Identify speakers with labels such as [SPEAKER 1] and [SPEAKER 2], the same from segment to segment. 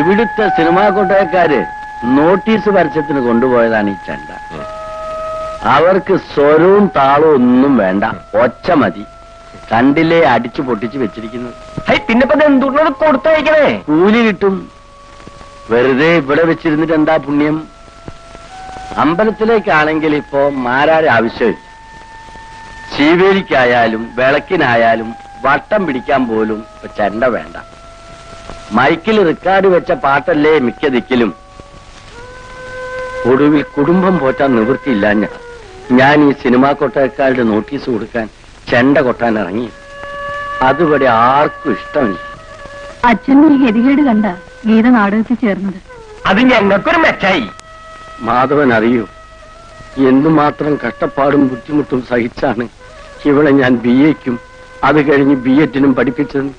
[SPEAKER 1] ഇവിടുത്തെ cinema കൊട്ടയക്കാര് notice പരസ്യത്തിന് കൊണ്ടുപോയതാണ് ഈ ചെണ്ട. അവർക്ക് സ്വരവും താളവും ഒന്നും വേണ്ട, ഒച്ച മതി. കണ്ടിലെ അടിച്ചു പൊട്ടിച്ച് വെച്ചിരിക്കുന്നത്.
[SPEAKER 2] പിന്നെ എന്തുകൊണ്ടത് കൊടുത്തയക്കണേ?
[SPEAKER 1] കൂലി കിട്ടും. വെറുതെ ഇവിടെ വെച്ചിരുന്നിട്ട് എന്താ പുണ്യം? അമ്പലത്തിലേക്കാണെങ്കിൽ ഇപ്പോ മാരാര് ആവശ്യമില്ല. ശീവേലിക്കായാലും വിളക്കിനായാലും വട്ടം പിടിക്കാൻ പോലും ചെണ്ട വേണ്ട. മൈക്കിൽ റെക്കോർഡ് വെച്ച പാട്ടല്ലേ മിക്ക ദിക്കിലും. ഒടുവിൽ കുടുംബം പോറ്റാൻ നിവൃത്തിയില്ല. ഞാൻ ഈ സിനിമാ കൊട്ടക്കാരുടെ നോട്ടീസ് കൊടുക്കാൻ ചെണ്ട കൊട്ടാൻ ഇറങ്ങി. അതുവരെ ആർക്കും ഇഷ്ടമില്ല.
[SPEAKER 3] അച്ഛന്റെ ഈ ഗതികേട് കണ്ട ഗീത നാടകത്തിൽ ചേർന്നത്.
[SPEAKER 2] അത് ഞങ്ങൾക്കൊരു മെച്ചായി.
[SPEAKER 1] മാധവൻ അറിയൂ, എന്തുമാത്രം കഷ്ടപ്പാടും ബുദ്ധിമുട്ടും സഹിച്ചാണ് ഇവളെ ഞാൻ BA-ക്കും അത് കഴിഞ്ഞ് B.Edനും പഠിപ്പിച്ചത്.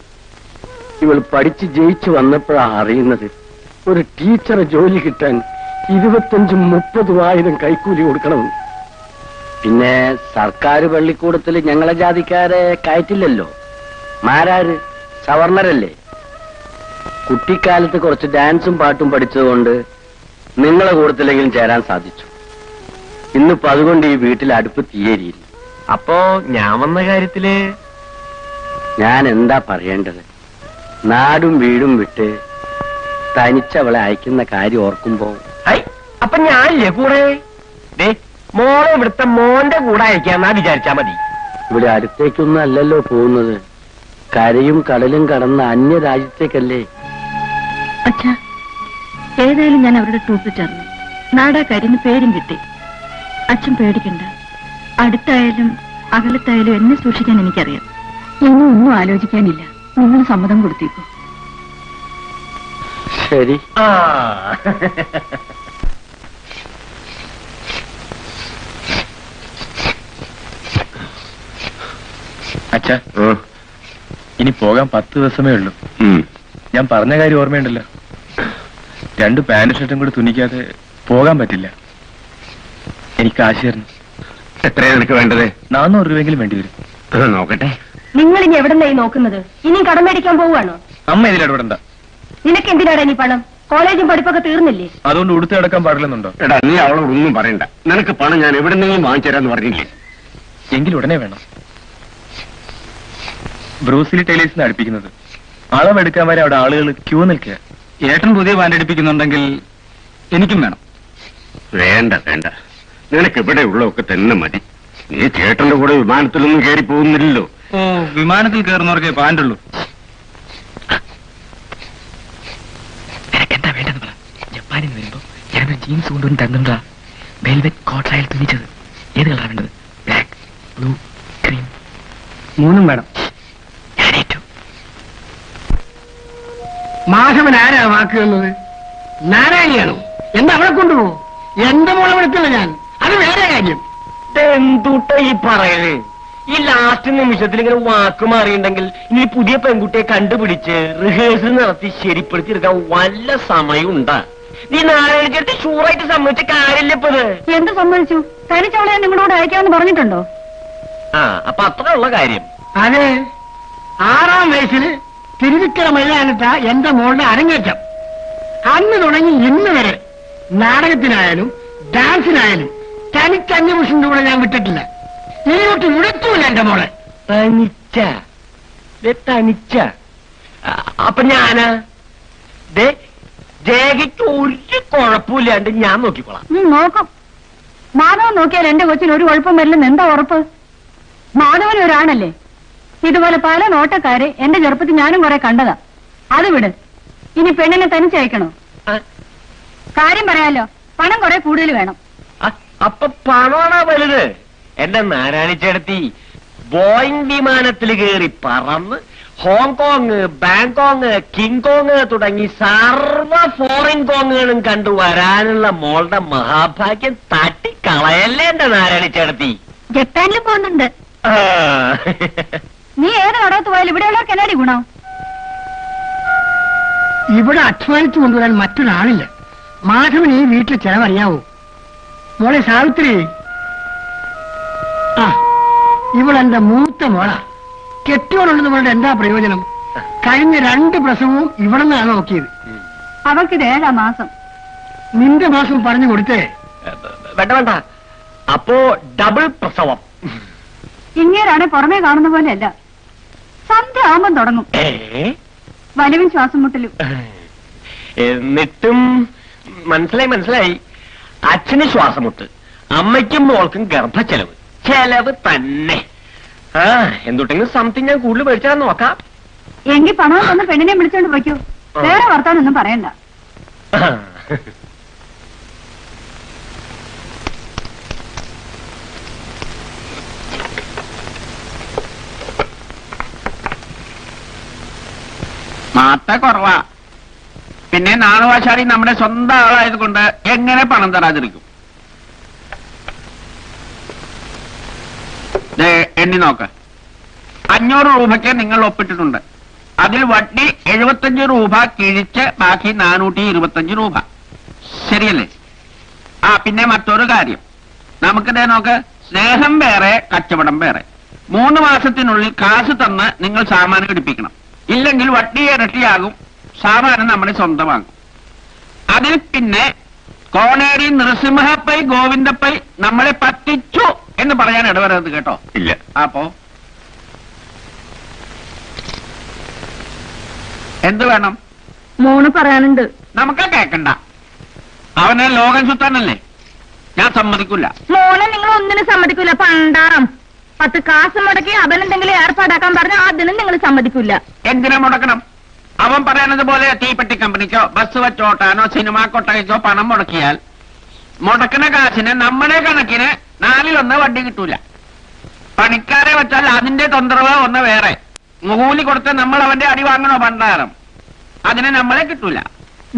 [SPEAKER 1] ഇവൾ പഠിച്ച് ജയിച്ചു വന്നപ്പോഴാണ് അറിയുന്നത് ഒരു ടീച്ചറെ ജോലി കിട്ടാൻ 25-30 കൈക്കൂലി കൊടുക്കണമെന്ന്. പിന്നെ സർക്കാർ പള്ളിക്കൂടത്തിൽ ഞങ്ങളെ ജാതിക്കാരെ കയറ്റില്ലല്ലോ. മാരാര് സവർണരല്ലേ. കുട്ടിക്കാലത്ത് കുറച്ച് ഡാൻസും പാട്ടും പഠിച്ചതുകൊണ്ട് നിങ്ങളെ കൂടത്തിലെങ്കിലും ചേരാൻ സാധിച്ചു. ഇന്നിപ്പോ അതുകൊണ്ട് ഈ വീട്ടിൽ അടുപ്പ് തീയേരിയില്ല.
[SPEAKER 2] അപ്പോ ഞാൻ വന്ന കാര്യത്തില്
[SPEAKER 1] ഞാൻ എന്താ പറയേണ്ടത്? നാടും വീടും വിട്ട് തനിച്ചവളെ അയക്കുന്ന കാര്യം ഓർക്കുമ്പോ
[SPEAKER 2] അപ്പൊ ഞാനില്ലേ കൂടെ? മോളെ ഇവിടുത്തെ മോന്റെ കൂടെ അയക്കാന്നാ വിചാരിച്ചാ മതി.
[SPEAKER 1] ഇവിടെ അടുത്തേക്കൊന്നും അല്ലല്ലോ പോകുന്നത്. കരയും കടലും കടന്ന അന്യ രാജ്യത്തേക്കല്ലേ.
[SPEAKER 3] അച്ഛാ, ഏതായാലും ഞാൻ അവരുടെ ട്രൂപ്പിൽ ചേർന്നു. നാടാക്കാരിന്ന് പേരും കിട്ടി. അച്ഛൻ പേടിക്കണ്ട. അടുത്തായാലും അകലത്തായാലും എന്നെ സൂക്ഷിക്കാൻ എനിക്കറിയാം. ഇനി ഒന്നും ആലോചിക്കാനില്ല. നിങ്ങൾ സമ്മതം കൊടുത്തേക്കൂ.
[SPEAKER 1] ശരി.
[SPEAKER 4] അച്ഛാ, ഇനി പോകാൻ 10 ദിവസമേ ഉള്ളൂ. ഞാൻ പറഞ്ഞ കാര്യം ഓർമ്മയുണ്ടല്ലോ. 2 പാന്റ് ഷർട്ടും കൂടി തുന്നിക്കാതെ പോകാൻ പറ്റില്ല. എനിക്ക് കാശ് തരണം.
[SPEAKER 5] എത്രയാണ് നിനക്ക് വേണ്ടത്?
[SPEAKER 4] 400 രൂപയെങ്കിലും വേണ്ടി വരും.
[SPEAKER 5] നോക്കട്ടെ.
[SPEAKER 3] നിങ്ങൾ ഇനി എവിടെന്നായി നോക്കുന്നത്? ഇനിയും കടം മേടിക്കാൻ പോവുകയാണോ?
[SPEAKER 4] അമ്മ ഇതിലിടപെടണ്ട.
[SPEAKER 3] നിനക്ക് എന്തിനാടാ ഇനി പണം? കോളേജും പഠിപ്പൊക്കെ തീർന്നില്ലേ?
[SPEAKER 4] അതുകൊണ്ട് ഉടുത്ത് കിടക്കാൻ പാടില്ലെന്നുണ്ടോ?
[SPEAKER 5] എടാ, നീ അവളോട് ഒന്നും പറയണ്ട. നിനക്ക് പണം ഞാൻ എവിടെന്നെങ്കിലും വാങ്ങിച്ചു തരാന്ന് പറഞ്ഞില്ലേ?
[SPEAKER 4] എങ്കിൽ ഉടനെ വേണം. ബ്രൂസിലി ടൈലേഴ്സിന് അടുപ്പിക്കുന്നത്. അളവെടുക്കാൻ വരെ അവിടെ ആളുകൾ ക്യൂ നിൽക്കുക.
[SPEAKER 6] ഏട്ടൻ പുതിയ പാൻറ് അടുപ്പിക്കുന്നുണ്ടെങ്കിൽ എനിക്കും വേണം.
[SPEAKER 5] വേണ്ട വേണ്ട, നിനക്ക് ഇവിടെ ഉള്ളതൊക്കെ തന്നെ മതി. നീ ചേട്ടന്റെ കൂടെ വിമാനത്തിലൊന്നും കയറി പോകുന്നില്ലല്ലോ.
[SPEAKER 6] ഓ, വിമാനത്തിൽ കയറുന്നവർക്കേ പാൻറ്റുള്ളൂ.
[SPEAKER 7] എന്താ വേണ്ടെന്ന് പറ. ജപ്പാനിൽ നിന്ന് വരുമ്പോ ഞാനൊരു ജീൻസ് കൊണ്ടുവന്ന് തന്നിട്ടാ. വെൽവെറ്റ് കോട്ടറായിൽ തുന്നിച്ചത്. ഏത് കളറാണ് വേണ്ടത്? Black, blue, cream?
[SPEAKER 6] 3 വേണം.
[SPEAKER 7] ഞാനേറ്റു.
[SPEAKER 6] മാധവൻ ആരാ വാക്ക് തന്നത്? നാരായണിയാണോ? എന്താ അവളെ കൊണ്ടുപോകും? എന്റെ മോളെ വിളിക്കില്ല ഞാൻ. അത് വേറെ കാര്യം.
[SPEAKER 2] എന്തുട്ട ഈ പറയണേ? ഈ ലാസ്റ്റ് നിമിഷത്തിൽ ഇങ്ങനെ വാക്ക് മാറിയിട്ടുണ്ടെങ്കിൽ ഇനി പുതിയ പെൺകുട്ടിയെ കണ്ടുപിടിച്ച് റിഹേഴ്സൽ നടത്തി ശരിപ്പെടുത്തിയെടുക്കാൻ വല്ല സമയം ഉണ്ടാ? നീ നാരായണിച്ചേർത്ത് ഷൂറായിട്ട് സമ്മതിച്ച കാര്യമില്ല ഇപ്പൊ ഇത്.
[SPEAKER 3] എന്ത് സമ്മതിച്ചു? തനിച്ചവളെ നിങ്ങളോട് അയക്കാമെന്ന് പറഞ്ഞിട്ടുണ്ടോ?
[SPEAKER 2] അപ്പൊ അത്ര ഉള്ള കാര്യം.
[SPEAKER 6] അതെ, 6ാം വയസ്സിൽ തിരുവിക്കര മൈതാനത്ത എന്റെ മോളുടെ അരങ്ങേറ്റം. അന്ന് തുടങ്ങി ഇന്ന് വരെ നാടകത്തിനായാലും ഡാൻസിനായാലും തനിക്ക് അന്യപുരുഷന്റെ കൂടെ ഞാൻ വിട്ടിട്ടില്ല. ഇനിയോട്ട് വിടത്തൂല എന്റെ മോളെ.
[SPEAKER 2] തനിച്ച തനിച്ച അപ്പൊ ഞാനാ ജേഗയ്ക്ക് ഒരു കുഴപ്പമില്ലാണ്ട് ഞാൻ നോക്കിക്കോളാം.
[SPEAKER 3] നോക്കും. മാധവൻ നോക്കിയാൽ എന്റെ കൊച്ചിന് ഒരു കുഴപ്പം വരില്ലെന്ന് എന്താ ഉറപ്പ്? മാധവൻ ഒരാണല്ലേ. ഇതുപോലെ പല നോട്ടക്കാരെ എന്റെ ചെറുപ്പത്തിൽ ഞാനും കുറെ കണ്ടതാ. അത് വിട്. ഇനി പെണ്ണിനെ തനിച്ചയക്കണോ? കാര്യം പറയാലോ, പണം കുറെ കൂടുതൽ വേണം.
[SPEAKER 2] അപ്പൊ പണമാണോ വലുത്? എന്റെ നാരായണിച്ചേടത്തി ബോയിങ് വിമാനത്തിൽ കയറി പറന്ന് ഹോങ്കോങ്, ബാങ്കോങ്, കിങ്കോങ് തുടങ്ങി സർവ ഫോറിൻ കോങ്ങുകളും കണ്ടു വരാനുള്ള മോളുടെ മഹാഭാഗ്യം തട്ടിക്കളയല്ലേ എന്റെ നാരായണിച്ചേടത്തി?
[SPEAKER 3] ജപ്പാനിലും പോകുന്നുണ്ട്. നീ ഏത് കടത്ത് പോയാലും ഇവിടെയുള്ളവർക്ക് എന്നാടി ഗുണം?
[SPEAKER 6] ഇവിടെ അധ്വാനിച്ചു കൊണ്ടുവരാൻ മറ്റൊരാളില്ല. മാധവൻ ഈ വീട്ടിൽ ചെലവറിയാവൂ. മോളെ സാവിത്രി, ഇവളെന്റെ മൂത്ത മോളാ. കെട്ടിയോളുള്ളത് കൊണ്ട് എന്താ പ്രയോജനം? കഴിഞ്ഞ 2 പ്രസവവും ഇവിടെ നിന്നാണ് നോക്കിയത്.
[SPEAKER 3] അവൾക്കിത് 7-ാം മാസം.
[SPEAKER 6] നിന്റെ മാസം പറഞ്ഞു കൊടുത്തേ.
[SPEAKER 2] വേണ്ട വേണ്ട, അപ്പോ ഡബിൾ പ്രസവം.
[SPEAKER 3] ഇങ്ങേരാണ് പുറമേ കാണുന്ന പോലെയല്ല. സന്ധ്യ ആവുമ്പം തുടങ്ങും വലിവും ശ്വാസം മുട്ടലും.
[SPEAKER 2] എന്നിട്ടും മനസ്സിലായി. അച്ഛന് ശ്വാസമുട്ട്, അമ്മയ്ക്കും മോൾക്കും ഗർഭച്ചെലവ്. ചെലവ് തന്നെ. എന്തുട്ടെങ്കിലും സംതിങ് ഞാൻ കൂടുതൽ മേടിച്ചാൽ നോക്കാം.
[SPEAKER 3] എങ്കിൽ പണം തന്ന് പെണ്ണിനെ വിളിച്ചോണ്ട് പോയിക്കോ. വേറെ വർത്താനൊന്നും പറയണ്ട.
[SPEAKER 8] മാത്ത കുറവാ. പിന്നെ നാണുവാശാരി നമ്മുടെ സ്വന്തം ആളായത് കൊണ്ട് എങ്ങനെ പണം തരാതിരിക്കും? എണ്ണി നോക്ക്. 500 രൂപയ്ക്ക് നിങ്ങൾ ഒപ്പിട്ടിട്ടുണ്ട്. അതിൽ വട്ടി 75 രൂപ കിഴിച്ച് ബാക്കി 425 രൂപ. ശരിയല്ലേ? പിന്നെ മറ്റൊരു കാര്യം, നമുക്കിതേ നോക്ക്. സ്നേഹം വേറെ, കച്ചവടം വേറെ. 3 മാസത്തിനുള്ളിൽ കാശ് തന്ന് നിങ്ങൾ സാമാനം എടുപ്പിക്കണം. ഇല്ലെങ്കിൽ വട്ടി ഇരട്ടിയാകും, സാമാനം നമ്മുടെ സ്വന്തമാകും. അതിൽ പിന്നെ കോണേരി നൃസിംഹപ്പൈ ഗോവിന്ദപ്പൈ നമ്മളെ പറ്റിച്ചു എന്ന് പറയാൻ ഇടവരരുത് കേട്ടോ.
[SPEAKER 5] ഇല്ല.
[SPEAKER 8] അപ്പോ എന്ത് വേണം?
[SPEAKER 3] 3 പറയാനുണ്ട്.
[SPEAKER 8] നമുക്ക് കേക്കണ്ട. അവനെ ലോകം സുത്താനല്ലേ, ഞാൻ സമ്മതിക്കില്ല.
[SPEAKER 3] മോനെ നിങ്ങൾ ഒന്നിനും സമ്മതിക്കൂല. പണ്ടാറം 10 കാശ് മുടക്കി അവനെന്തെങ്കിലും ഏർപ്പാടാക്കാൻ പറഞ്ഞ അതിനും നിങ്ങൾ സമ്മതിക്കൂല.
[SPEAKER 8] എന്തിനാ മുടക്കണം? അവൻ പറയുന്നത് പോലെ തീപ്പെട്ടി കമ്പനിക്കോ ബസ് വെച്ചോട്ടാനോ സിനിമാ കൊട്ടകയ്ക്കോ പണം മുടക്കിയാൽ മുടക്കുന്ന കാശിന് നമ്മുടെ കണക്കിന് 4-1 വണ്ടി കിട്ടൂല. പണിക്കാരെ വെച്ചാൽ അതിന്റെ തൊന്തരവ് ഒന്ന് വേറെ. കൂലി കൊടുത്ത് നമ്മൾ അവന്റെ അടി വാങ്ങണോ പണ്ടാരം? അതിന് നമ്മളെ കിട്ടൂല.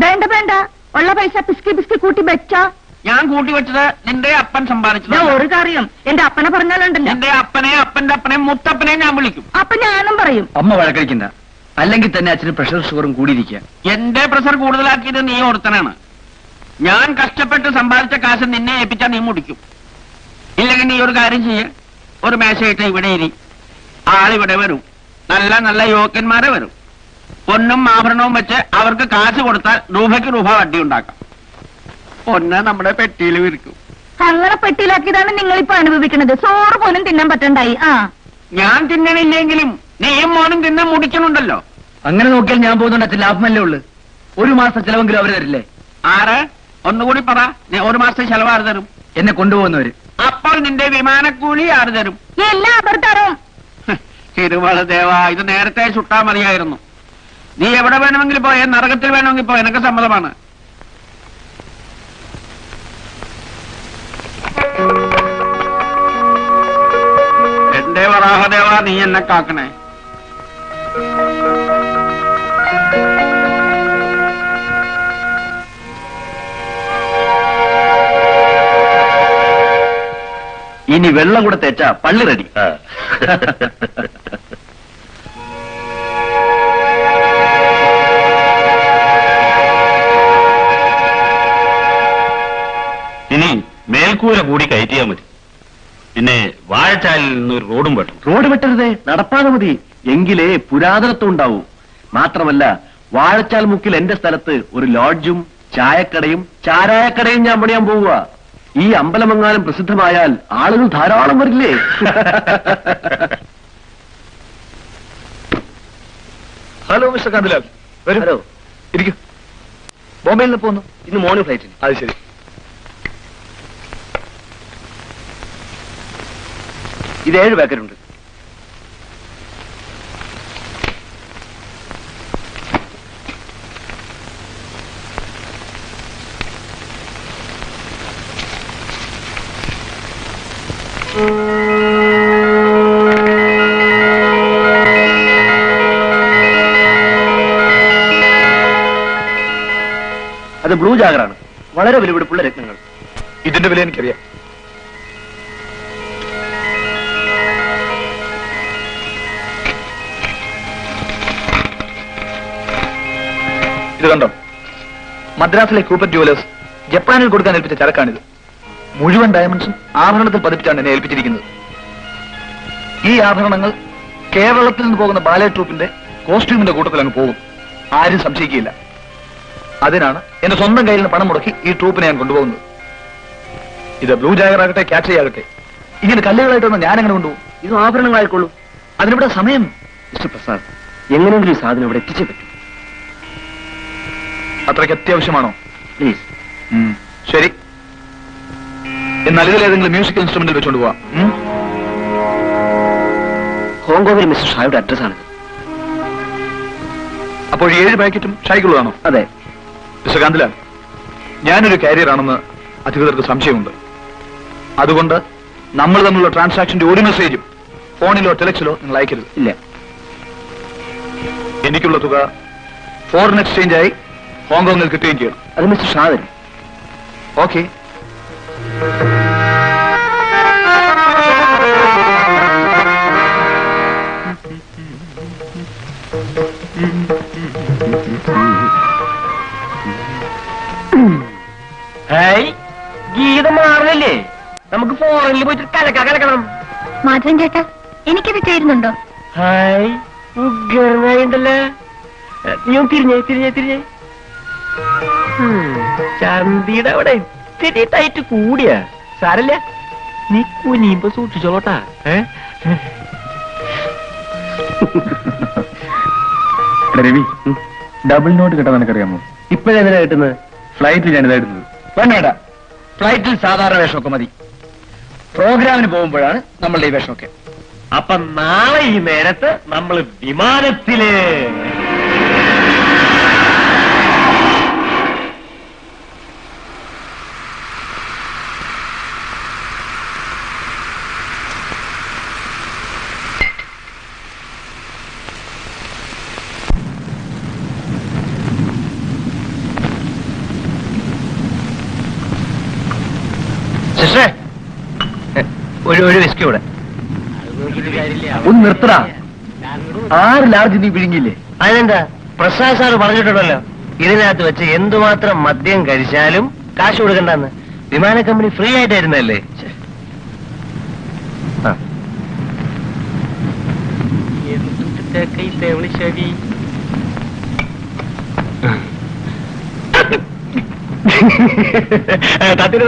[SPEAKER 3] വേണ്ട വേണ്ട, ഉള്ള പൈസ പിസ്കി കൂട്ടി വെച്ചാ.
[SPEAKER 8] ഞാൻ കൂട്ടി വെച്ചത് നിന്റെ അപ്പൻ സമ്പാദിച്ചത്.
[SPEAKER 3] ഒരു കാര്യം എന്റെ അപ്പനെ പറഞ്ഞാലുണ്ടല്ലോ.
[SPEAKER 8] എന്റെ അപ്പനെ, അപ്പന്റെ അപ്പനെയും മുത്തപ്പനെയും ഞാൻ വിളിക്കും.
[SPEAKER 3] അപ്പൊ ഞാനും പറയും.
[SPEAKER 1] അമ്മ വഴക്കഴിക്കണ്ട. അല്ലെങ്കിൽ തന്നെ അച്ഛന് പ്രഷർ ഷുഗറും കൂടിയിരിക്കുക.
[SPEAKER 8] എന്റെ പ്രഷർ കൂടുതലാക്കിയത് നീ ഓർത്തനാണ്. ഞാൻ കഷ്ടപ്പെട്ട് സമ്പാദിച്ച കാശ് നിന്നെ ഏൽപ്പിച്ചാൽ നീ മുടിക്കും. ഇല്ലെങ്കിൽ നീ ഒരു കാര്യം ചെയ്യ്, ഒരു മേശയിട്ട് ഇവിടെ ഇരി. ആളിവിടെ വരും, നല്ല നല്ല യോഗ്യന്മാരെ വരും. പൊന്നും ആഭരണവും വെച്ച് അവർക്ക് കാശ് കൊടുത്താൽ രൂപയ്ക്ക് രൂപ വട്ടി ഉണ്ടാക്കാം. പൊന്ന് നമ്മുടെ പെട്ടിയിൽ വിരിക്കും.
[SPEAKER 3] അങ്ങനെ പെട്ടിയിലാക്കിയതാണ് നിങ്ങളിപ്പോ അനുഭവിക്കുന്നത്. സോറ് പോലും തിന്നാൻ പറ്റണ്ടായി.
[SPEAKER 8] ഞാൻ തിന്നണില്ലെങ്കിലും നീയും മോനും തിന്നാൻ മുടിക്കണുണ്ടല്ലോ.
[SPEAKER 1] അങ്ങനെ നോക്കിയാൽ ഞാൻ പോകുന്നുണ്ട് അച്ഛൻ, ലാഭമല്ലേ ഉള്ളു. 1 മാസം ചെലവെങ്കിലും അവര് തരില്ലേ?
[SPEAKER 8] ആറ്? ഒന്നുകൂടി പറ. 1 മാസത്തെ ചെലവ് ആര് തരും?
[SPEAKER 1] എന്നെ കൊണ്ടുപോകുന്നവര്.
[SPEAKER 8] അപ്പോൾ നിന്റെ വിമാനക്കൂലി ആര് തരും?
[SPEAKER 3] എല്ലാം അവർ തരും.
[SPEAKER 8] തിരുവളദേവ, ഇത് നേരത്തെ ചുട്ടാ മതിയായിരുന്നു. നീ എവിടെ വേണമെങ്കിൽ പോയ, നരകത്തിൽ വേണമെങ്കിൽ പോയ, എനിക്ക് സമ്മതമാണ്. എന്റെ വരാഹദേവ, നീ എന്നെ കാക്കണേ.
[SPEAKER 1] ഇനി വെള്ളം കൂടെ തേച്ചാ പള്ളി റെഡി.
[SPEAKER 5] ഇനി മേൽക്കൂര കൂടി കയറ്റിയാൽ മതി. പിന്നെ വാഴച്ചാലിൽ നിന്നൊരു റോഡും വെട്ടണം.
[SPEAKER 1] റോഡ് വെട്ടരുതേ, നടപ്പാതെ മതി. എങ്കിലേ പുരാതനത്വം ഉണ്ടാവൂ. മാത്രമല്ല, വാഴച്ചാൽ മുക്കിൽ എന്റെ സ്ഥലത്ത് ഒരു ലോഡ്ജും ചായക്കടയും ചാരായക്കടയും ഞാൻ പണിയാൻ പോവുക. ഈ അമ്പലമെങ്ങാനും പ്രസിദ്ധമായാൽ ആളുകൾ ധാരാളം വരില്ലേ?
[SPEAKER 4] ഹലോ മിസ്റ്റർ കാന്തിലാൽ, വരൂ.
[SPEAKER 1] ഹലോ.
[SPEAKER 4] ഇരിക്കും. ബോംബെയിൽ നിന്ന് പോന്നു.
[SPEAKER 1] ഇന്ന് മോർണിംഗ് ഫ്ലൈറ്റിന്.
[SPEAKER 4] അത് ശരി.
[SPEAKER 1] ഇത് 7 പാക്കറ്റുണ്ട്. അത് ബ്ലൂ ജാഗറാണ്. വളരെ വിലപിടിപ്പുള്ള രത്നങ്ങൾ.
[SPEAKER 4] ഇതിന്റെ വില എനിക്കറിയാം. ഇത് കണ്ടോ? മദ്രാസിലെ കൂപ്പർ ജുവലേഴ്സ് ജപ്പാനിൽ കൊടുക്കാൻ ഏൽപ്പിച്ച ചരക്കാണിത്. മുഴുവൻ ഡയമണ്ട്സും ആഭരണത്തിൽ പതിപ്പിച്ചാണ് എന്നെ ഏൽപ്പിച്ചിരിക്കുന്നത്. ഈ ആഭരണങ്ങൾ കേരളത്തിൽ നിന്ന് പോകുന്ന ബാലെ ട്രൂപ്പിന്റെ കോസ്റ്റ്യൂമിന്റെ കൂട്ടത്തിൽ അങ്ങ് പോകും. ആരും സംശയിക്കില്ല. അതിനാണ് എന്റെ സ്വന്തം കയ്യിൽ നിന്ന് പണം മുടക്കി ഈ ട്രൂപ്പിനെ ഞാൻ കൊണ്ടുപോകുന്നത്. ഇത് ബ്ലൂ ജാഗർ ആകട്ടെ, ക്യാച്ച് ആകട്ടെ, ഇങ്ങനെ കല്ലുകളായിട്ടൊന്നും ഞാൻ അങ്ങനെ കൊണ്ടുപോകും.
[SPEAKER 2] ഇത് ആഭരണങ്ങളായിക്കോളൂ.
[SPEAKER 4] അതിനിവിടെ സമയം.
[SPEAKER 2] മിസ്റ്റർ പ്രസാദ്, എങ്ങനെയെങ്കിലും ഈ സാധനം ഇവിടെ എത്തിച്ചേ പറ്റും.
[SPEAKER 4] അത്രയ്ക്ക് അത്യാവശ്യമാണോ?
[SPEAKER 2] പ്ലീസ്.
[SPEAKER 4] ശരി, എന്നാൽ ഇതിലേതെങ്കിലും മ്യൂസിക്കൽ ഇൻസ്ട്രുമെന്റിൽ വെച്ചോണ്ട് പോവാം.
[SPEAKER 2] ഹോങ്കോങ്ങിൽ മിസ്റ്റർ ഷായുടെ അഡ്രസ്സാണിത്.
[SPEAKER 4] അപ്പോൾ 7 പാക്കറ്റും ഷായ്ക്കുള്ളതാണോ?
[SPEAKER 2] അതെ.
[SPEAKER 4] മിസ്റ്റർ കാന്തിലാൽ, ഞാനൊരു കാരിയറാണെന്ന് അധികൃതർക്ക് സംശയമുണ്ട്. അതുകൊണ്ട് നമ്മൾ തമ്മിലുള്ള ട്രാൻസാക്ഷന്റെ ഒരു മെസ്സേജും ഫോണിലോ ടെലക്സിലോ നിങ്ങൾ അയക്കരുത്.
[SPEAKER 2] ഇല്ല.
[SPEAKER 4] എനിക്കുള്ള തുക ഫോറിൻ എക്സ്ചേഞ്ചായി ഹോങ്കോങ്ങിൽ കിട്ടുകയും ചെയ്യണം.
[SPEAKER 2] അത് മിസ്റ്റർ ഷാ തരും.
[SPEAKER 4] ഓക്കെ.
[SPEAKER 2] ഗീതം മാറില്ലേ? നമുക്ക് ഫോറിനിൽ പോയിട്ട് കലക്കണം.
[SPEAKER 3] മാധവൻ ചേട്ടാ, എനിക്കത് ചേരുന്നുണ്ടോ?
[SPEAKER 2] ഹായ്, ഉഗ്രനായിണ്ടല്ലേ. നീ ഒന്ന് തിരിഞ്ഞേ. ചന്തിയുടെ അവിടെ ഇത്തിരി ടൈറ്റ് കൂടിയാ. സാരല്ല, നീ കുനിയുമ്പോ സൂക്ഷിച്ചോളട്ടാ.
[SPEAKER 4] രവി, ഡബിൾ നോട്ട് കിട്ടാൻ നിനക്കറിയാമോ?
[SPEAKER 2] ഇപ്പഴെന്തിനാ കിട്ടുന്നത്?
[SPEAKER 4] ഫ്ലൈറ്റിൽ ഞാനിതാ ഇടുന്നത്. വേണ്ട, ഫ്ലൈറ്റിൽ സാധാരണ വേഷമൊക്കെ മതി. പ്രോഗ്രാമിന് പോകുമ്പോഴാണ് നമ്മളുടെ ഈ വേഷമൊക്കെ.
[SPEAKER 2] അപ്പൊ നാളെ ഈ നേരത്ത് നമ്മൾ വിമാനത്തില്.
[SPEAKER 4] സിസ്റ്ററെ, ഒരു വിസ്കി കൂടെ. ഒന്ന് നിർത്തടാ. 6 ലാർജ് നീ വിഴുങ്ങിയില്ലേ?
[SPEAKER 2] അതിനെന്താ, പ്രസാദ് സാറ് പറഞ്ഞിട്ടുണ്ടല്ലോ, ഇതിനകത്ത് വെച്ച് എന്തുമാത്രം മദ്യം കഴിച്ചാലും കാശ് കൊടുക്കണ്ടെന്ന്. വിമാന കമ്പനി ഫ്രീ ആയിട്ടായിരുന്നല്ലേ? തത്തിര്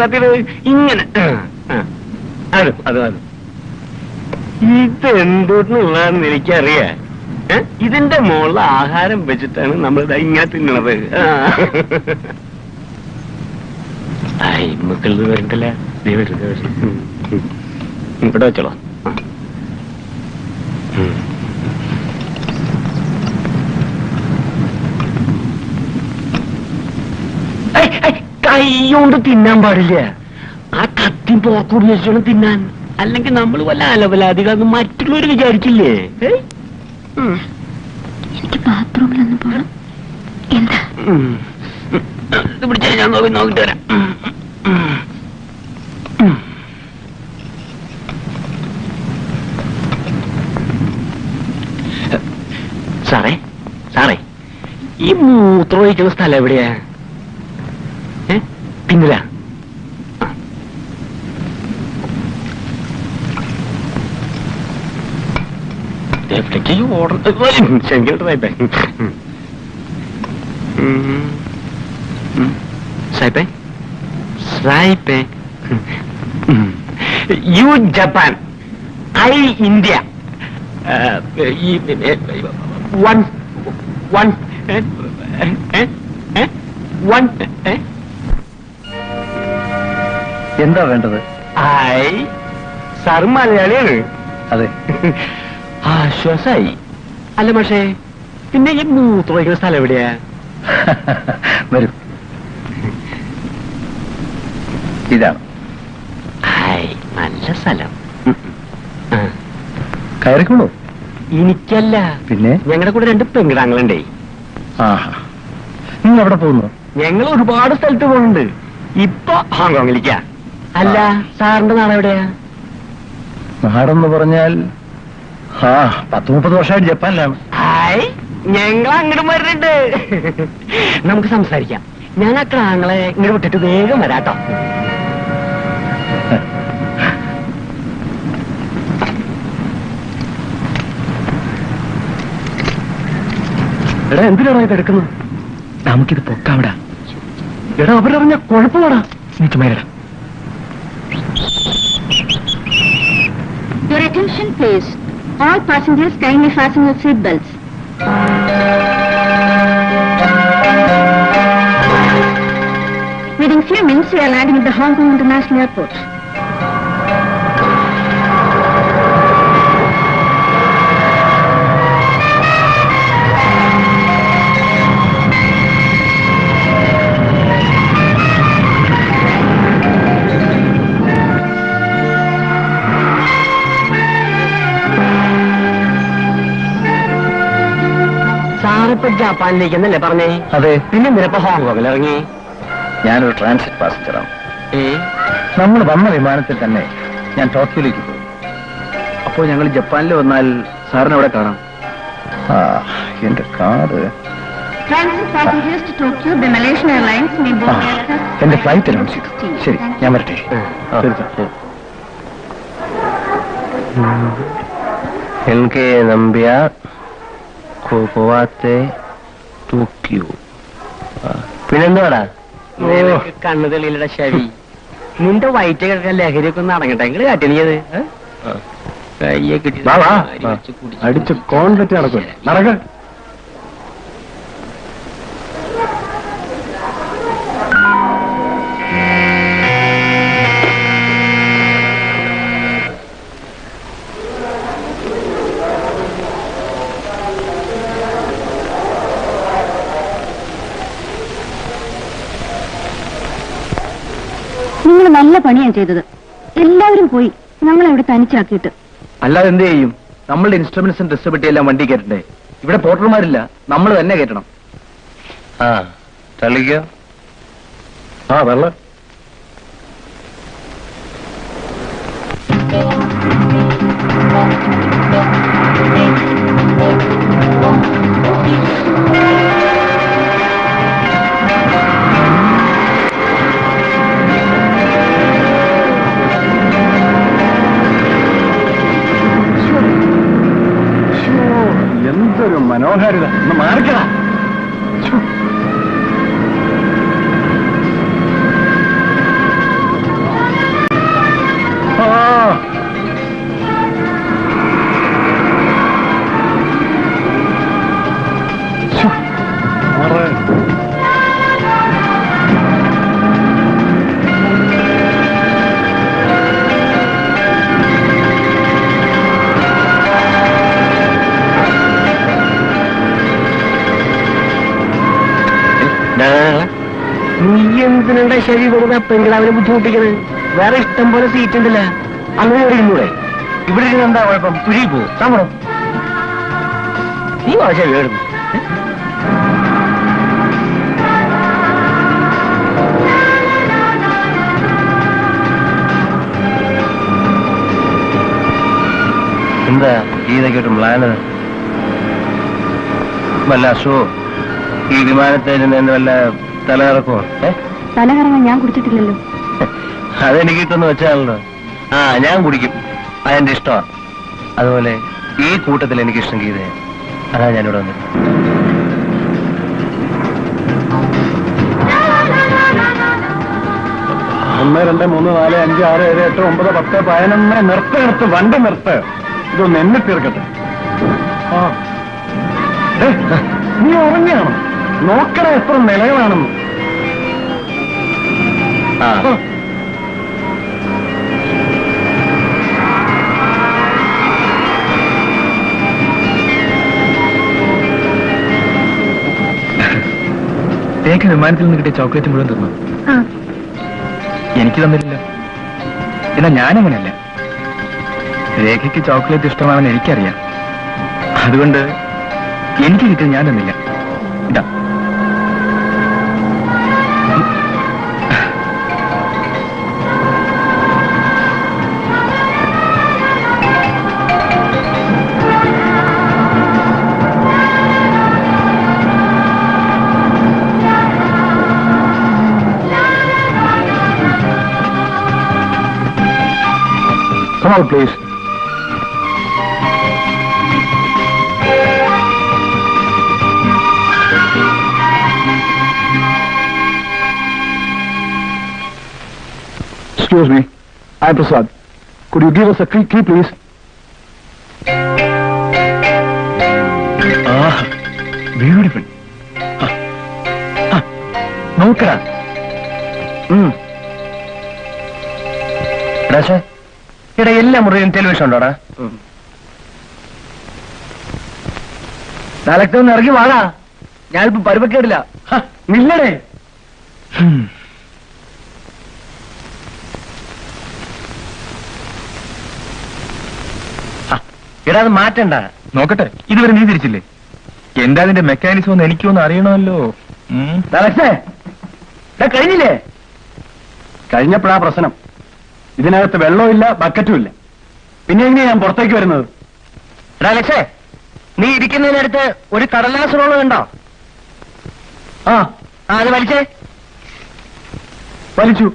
[SPEAKER 2] ഇങ്ങനെ. അത് ഇതെന്തോന്നുള്ളതെന്ന് എനിക്കറിയാ. ഇതിന്റെ മുകളിൽ ആഹാരം വെച്ചിട്ടാണ് നമ്മൾ ഇങ്ങനെ തിന്നണത്. മക്കളത് വരണ്ടല്ല. ഇവിടെ വെച്ചോളൂ. കൈകൊണ്ട് തിന്നാൻ പാടില്ല. ആ കത്തി പോക്കൂടി വെച്ചോളം തിന്നാൻ. അല്ലെങ്കിൽ നമ്മൾ വല്ല അലവലാദികളൊന്നും മറ്റുള്ളവർ വിചാരിക്കില്ലേ?
[SPEAKER 3] എനിക്ക് ബാത്റൂമിലൊന്നും പോകണം. എന്താ
[SPEAKER 2] പിടിച്ചാൽ ഞാൻ നോക്കിട്ട് വരാം. സാറേ, ഈ മൂത്രം ഒഴിക്കുന്ന സ്ഥലം എവിടെയാ? പിന്നിലാ. You Japan, I India.
[SPEAKER 4] എന്താ വേണ്ടത്?
[SPEAKER 2] സാർ മലയാളിയാണ്.
[SPEAKER 4] അതെ.
[SPEAKER 2] ആശ്വാസായി. അല്ല പക്ഷേ, പിന്നെ ഈ മൂത്രം ഒഴിക്കുന്ന സ്ഥലം എവിടെയാ?
[SPEAKER 4] വരൂ, ഇതാണ്.
[SPEAKER 2] നല്ല സ്ഥലം.
[SPEAKER 4] കയറിക്കോളൂ.
[SPEAKER 2] എനിക്കല്ല,
[SPEAKER 4] പിന്നെ
[SPEAKER 2] ഞങ്ങളുടെ കൂടെ 2 പെങ്കിടാങ്ങളുണ്ടേ.
[SPEAKER 4] ആഹാ, നിങ്ങൾ എവിടെ പോകുന്നു?
[SPEAKER 2] ഞങ്ങൾ ഒരുപാട് സ്ഥലത്ത് പോകുന്നുണ്ട്. ഇപ്പൊ ഹോങ്കോങ്ങിലേക്കാ. അല്ല, സാറിന്റെ നാളെ എവിടെയാ?
[SPEAKER 4] നാടെന്ന് പറഞ്ഞാൽ 10-30 വർഷമായിട്ട് ജപ്പാനിലാണ്.
[SPEAKER 2] ഞങ്ങൾ അങ്ങോട്ട് വരുന്നുണ്ട്. നമുക്ക് സംസാരിക്കാം. ഞാൻ ആ ക്ലാങ്ങളെ ഇങ്ങോട്ട് വിട്ടിട്ട് വേഗം വരാട്ടോ.
[SPEAKER 7] എടാ, എന്തിനാണോ ഇത് എടുക്കുന്നത്? നമുക്കിത് പൊക്കാവിടാ.
[SPEAKER 1] എടാ അവരറിഞ്ഞ കുഴപ്പമാടാ.
[SPEAKER 7] നിൽക്കുമേടാ.
[SPEAKER 3] Your attention please. All passengers kindly fasten your seat belts. Within few minutes we are landing at the Hong Kong International Airport.
[SPEAKER 2] സാറിപ്പോ ജപ്പാനിലേക്കെന്നല്ലേ പറഞ്ഞേ?
[SPEAKER 1] അതെ,
[SPEAKER 2] പിന്നെ നിരപ്പോ ഹോങ്കോങ്ങിൽ ഇറങ്ങി?
[SPEAKER 1] ഞാനൊരു ട്രാൻസിറ്റ് പാസഞ്ചറാണ്. നമ്മൾ വന്ന വിമാനത്തിൽ തന്നെ ഞാൻ ടോക്കിയോയിലേക്ക് പോകും. അപ്പോൾ ഞങ്ങൾ ജപ്പാനിൽ വന്നാൽ സാറിനെ അവിടെ കാണാം. എന്റെ card.
[SPEAKER 3] Transit passengers to Tokyo, the Malaysian Airlines may board aircraft.
[SPEAKER 1] എന്റെ ഫ്ലൈറ്റ് അനൗൺസ് ചെയ്തു. ശരി, ഞാൻ വരട്ടെ.
[SPEAKER 2] എനിക്ക് നമ്പ്യ കോവാത്തെ ടോക്കിയോ. പിന്നെന്താടാ കണ്ണു തെളിയിലട ശരി. നിന്റെ വയറ്റ് കിടക്കാൻ ലഹരിയൊക്കെ ഒന്ന് അടങ്ങട്ടെ. എങ്ങനെ കാട്ടിയത് കയ്യെ കിട്ടി
[SPEAKER 1] അടിച്ച് കോൺവെറ്റ് നടക്കും. നടക്ക.
[SPEAKER 3] നിങ്ങൾ നല്ല പണിയാണ് ചെയ്തത്. എല്ലാവരും പോയി, ഞങ്ങളെ ഇവിടെ തനിച്ചാക്കിയിട്ട്.
[SPEAKER 1] അല്ലാതെ എന്ത് ചെയ്യും? നമ്മളുടെ ഇൻസ്ട്രുമെന്റ്സും ഡ്രസ് പെട്ടിയെല്ലാം വണ്ടി കയറ്റണ്ടേ? ഇവിടെ പോർട്ടർമാരില്ല, നമ്മൾ തന്നെ കയറ്റണം.
[SPEAKER 2] തള്ളിക്കോ.
[SPEAKER 1] വെള്ളം. എന്തൊരു മനോഹാരിത. ഒന്ന് മാറിക്കടാ.
[SPEAKER 2] നീ എന്തിനാ ശരി വെറുതെ പെൺകിടാവിനെ ബുദ്ധിമുട്ടിക്കണത്? വേറെ ഇഷ്ടം പോലെ സീറ്റ് ഉണ്ടല്ല, അങ്ങനെ ഇവിടെ ഇരുന്നൂടെ? ഇവിടെ ഇരുന്ന് എന്താ കുഴപ്പം? കുഴിയിൽ പോകും താമസം. നീ ശരി കേടുന്നു. എന്താ ഇതൊക്കെ പ്ലാന്? വല്ല അസുഖോ? ഈ വിമാനത്തിൽ നിന്ന് വല്ല തലകറക്കോ?
[SPEAKER 3] തലകറങ്ങാൻ ഞാൻ കുടിച്ചിട്ടില്ലല്ലോ.
[SPEAKER 2] അതെനിക്ക് കിട്ടുന്ന വെച്ചാണല്ലോ. ഞാൻ കുടിക്കും, അതെന്റെ ഇഷ്ടമാണ്. അതുപോലെ ഈ കൂട്ടത്തിൽ എനിക്ക് ഇഷ്ടം ഗീത. അതാ ഞാനിവിടെ വന്നത്.
[SPEAKER 1] 1 2 3 4 5 6 7 8 9 10 11 നിർത്ത് വണ്ടി നിർത്ത്. ഇതൊന്ന് എന്നെ തീർക്കട്ടെ. നീ ഉറങ്ങിയാണോ? നോക്കണ എത്ര നിലകളാണെന്ന്.
[SPEAKER 4] രേഖ വിമാനത്തിൽ നിന്ന് കിട്ടിയ ചോക്ലേറ്റ് മുഴുവൻ തിന്നു. എനിക്ക് തന്നിട്ടില്ല. എന്നാൽ ഞാനങ്ങനെയല്ല. രേഖയ്ക്ക് ചോക്ലേറ്റ് ഇഷ്ടമാണെന്ന് എനിക്കറിയാം. അതുകൊണ്ട് എനിക്ക് കിട്ടിയത് ഞാൻ തന്നില്ല. ഇതാ.
[SPEAKER 1] Come out, please.
[SPEAKER 9] Excuse me. I am Prasad. Could you give us a key, please?
[SPEAKER 4] Beautiful. നോക്കടാ. എടാ, എല്ലാ മുറിയിലും ടെലിവിഷൻ ഉണ്ടോടാ?
[SPEAKER 1] നാലൊക്കെ ഇറങ്ങി വാടാ, ഞാനിപ്പോ പരുവക്കേടില്ല.
[SPEAKER 4] നില്ലടേ. എടാ, അത് മാറ്റണ്ട. നോക്കട്ടെ, ഇതുവരെ നീ തിരിച്ചില്ലേ? എന്താ അതിന്റെ മെക്കാനിസം ഒന്ന് എനിക്കൊന്ന് അറിയണമല്ലോ.
[SPEAKER 1] കഴിഞ്ഞില്ലേ? കഴിഞ്ഞപ്പോഴാ പ്രശ്നം. ഇതിനകത്ത് വെള്ളവും ഇല്ല, ബക്കറ്റും ഇല്ല. പിന്നെ എങ്ങനെയാ ഞാൻ പുറത്തേക്ക് വരുന്നത്?
[SPEAKER 2] എടാ ലക്ഷേ, നീ ഇരിക്കുന്നതിനടുത്ത് ഒരു കടലാസ് റോള് കണ്ടോ?
[SPEAKER 1] ആ,
[SPEAKER 2] അത് വലിച്ചേ.
[SPEAKER 1] വലിച്ചു.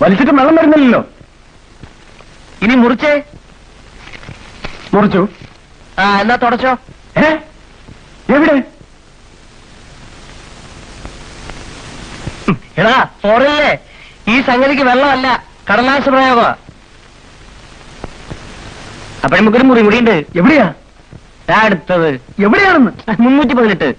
[SPEAKER 1] വലിച്ചിട്ട് വെള്ളം വരുന്നില്ലല്ലോ.
[SPEAKER 2] ഇനി മുറിച്ചേ.
[SPEAKER 1] മുറിച്ചു.
[SPEAKER 2] എന്നാ തുടച്ചോ.
[SPEAKER 1] എവിടെ?
[SPEAKER 2] എടാ, ഫോറില്ലേ, ഈ സംഗതിക്ക് വെള്ളമല്ല, കടലാസ് പ്രയോഗ. അപ്പൊ നമുക്കൊരു മുറി കൂടി ഉണ്ട്.
[SPEAKER 1] എവിടെയാ?
[SPEAKER 2] അടുത്തത്
[SPEAKER 1] എവിടെയാണെന്ന്?
[SPEAKER 2] 318.